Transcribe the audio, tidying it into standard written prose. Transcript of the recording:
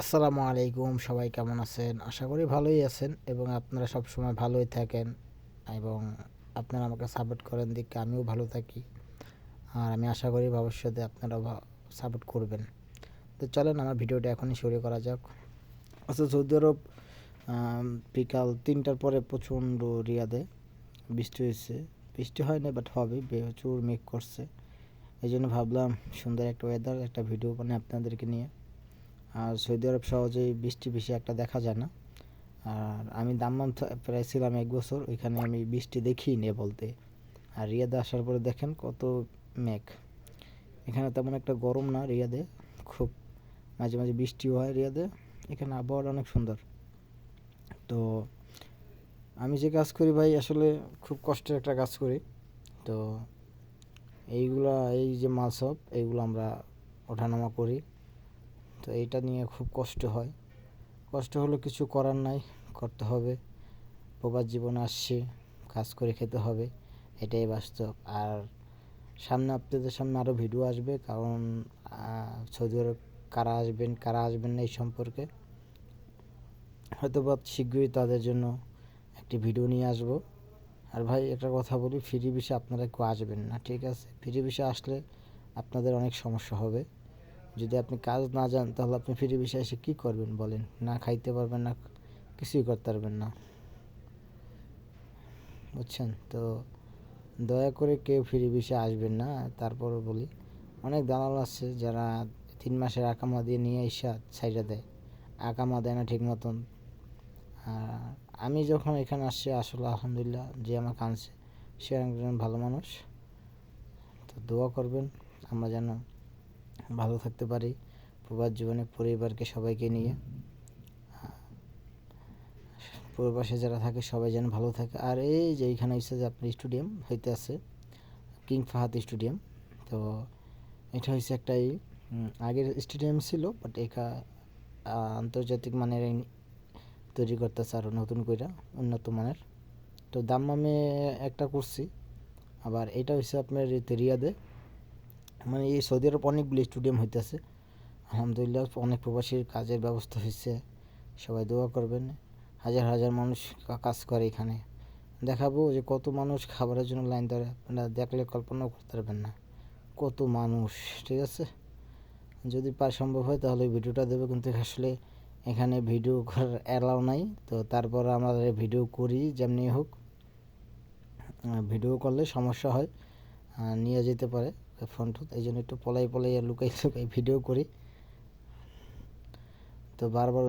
আসসালামু আলাইকুম, সবাই কেমন আছেন? আশা করি ভালোই আছেন এবং আপনারা সবসময় ভালোই থাকেন এবং আপনারা আমাকে সাপোর্ট করেন দেখে আমিও ভালো থাকি। আর আমি আশা করি ভবিষ্যতে আপনারা সাপোর্ট করবেন। তো চলেন আমার ভিডিওটা এখনই শুরু করা যাক। আচ্ছা, সৌদি আরব বিকাল ৩টার পরে প্রচণ্ড রিয়াদে বৃষ্টি হয়েছে। বৃষ্টি হয় না, বাট হবে, প্রচুর মেঘ করছে। এই জন্য ভাবলাম সুন্দর একটা ওয়েদার, একটা ভিডিও বানাই আপনাদেরকে নিয়ে। আর সৌদি আরব সহজেই বৃষ্টি বেশি একটা দেখা যায় না। আর আমি দাম্মাম প্রায় ছিলাম ১ বছর, ওইখানে আমি বৃষ্টি দেখিনি বলতে। আর রিয়াদে আসার পরে দেখেন কত মেঘ। এখানে তেমন একটা গরম না রিয়াদে, খুব মাঝে মাঝে বৃষ্টিও হয় রিয়াদে। এখানে আবহাওয়াটা অনেক সুন্দর। তো আমি যে কাজ করি ভাই, আসলে খুব কষ্টের একটা কাজ করি। তো এই যে মাল সব এইগুলো আমরা ওঠানামা করি। তো এইটা নিয়ে খুব কষ্ট হয়। কষ্ট হলো কিছু করার নাই, করতে হবে। প্রবাস জীবনে আসছি, কাজ করে খেতে হবে, এটাই বাস্তব। আর সামনে আপনাদের সামনে আরও ভিডিও আসবে, কারণ সৌদি আরব কারা আসবেন না এই সম্পর্কে হয়তো বা শীঘ্রই তাদের জন্য একটি ভিডিও নিয়ে আসব। আর ভাই একটা কথা বলি, ফ্রি ভিসা আপনারা কেউ আসবেন না, ঠিক আছে? ফ্রি ভিসা আসলে আপনাদের অনেক সমস্যা হবে। যদি আপনি কাজ না জানেন তাহলে আপনি ফ্রি ভিসা এসে কী করবেন বলেন? না খাইতে পারবেন, না কিছুই করতে পারবেন না, বুঝছেন? তো দয়া করে কেউ ফ্রি ভিসা আসবেন না। তারপরও বলি, অনেক দালাল আছে যারা ৩ মাসের আকামা দিয়ে নিয়ে এসে ছাইড়া দেয়, আকামা দেয় না ঠিক মতন। আর আমি যখন এখানে আসছি, আসলে আলহামদুলিল্লাহ যে আমাকে আনছে সে একজন ভালো মানুষ। তো দোয়া করবেন আমরা যেন ভালো থাকতে পারি প্রবাস জীবনে, পরিবারকে সবাইকে নিয়ে। প্রবাসে যারা থাকে সবাই যেন ভালো থাকে। আর এই যে এইখানে হচ্ছে যে আপনার স্টেডিয়াম হইতে আছে, কিং ফাহাদ স্টেডিয়াম। তো এটা হচ্ছে একটাই আগের স্টেডিয়াম ছিল, বাট আন্তর্জাতিক মানের তৈরি করতেছে আরও নতুন করে, উন্নত মানের। তো দাম্মামে একটা করছি, আবার এটা হচ্ছে আপনার রিয়াদে। মানে এই সৌদি আরব অনেকগুলি স্টেডিয়াম হইতেছে আলহামদুলিল্লাহ। অনেক প্রবাসীর কাজের ব্যবস্থা হয়েছে, সবাই দোয়া করবেন। হাজার হাজার মানুষ কাজ করে এখানে। দেখাবো যে কত মানুষ খাবারের জন্য লাইন ধরে, আপনারা দেখলে কল্পনাও করতে পারবেন না কত মানুষ, ঠিক আছে? যদি সম্ভব হয় তাহলে ভিডিওটা দেবো, কিন্তু আসলে এখানে ভিডিও করার অ্যালাউ নাই। তো তারপর আমরা ভিডিও করি যেমনি হোক। ভিডিও করলে সমস্যা হয়, নিয়ে যেতে পারে ফোন টোন, এই জন্য একটু পলাই লুকাই ভিডিও করি। তো বারবার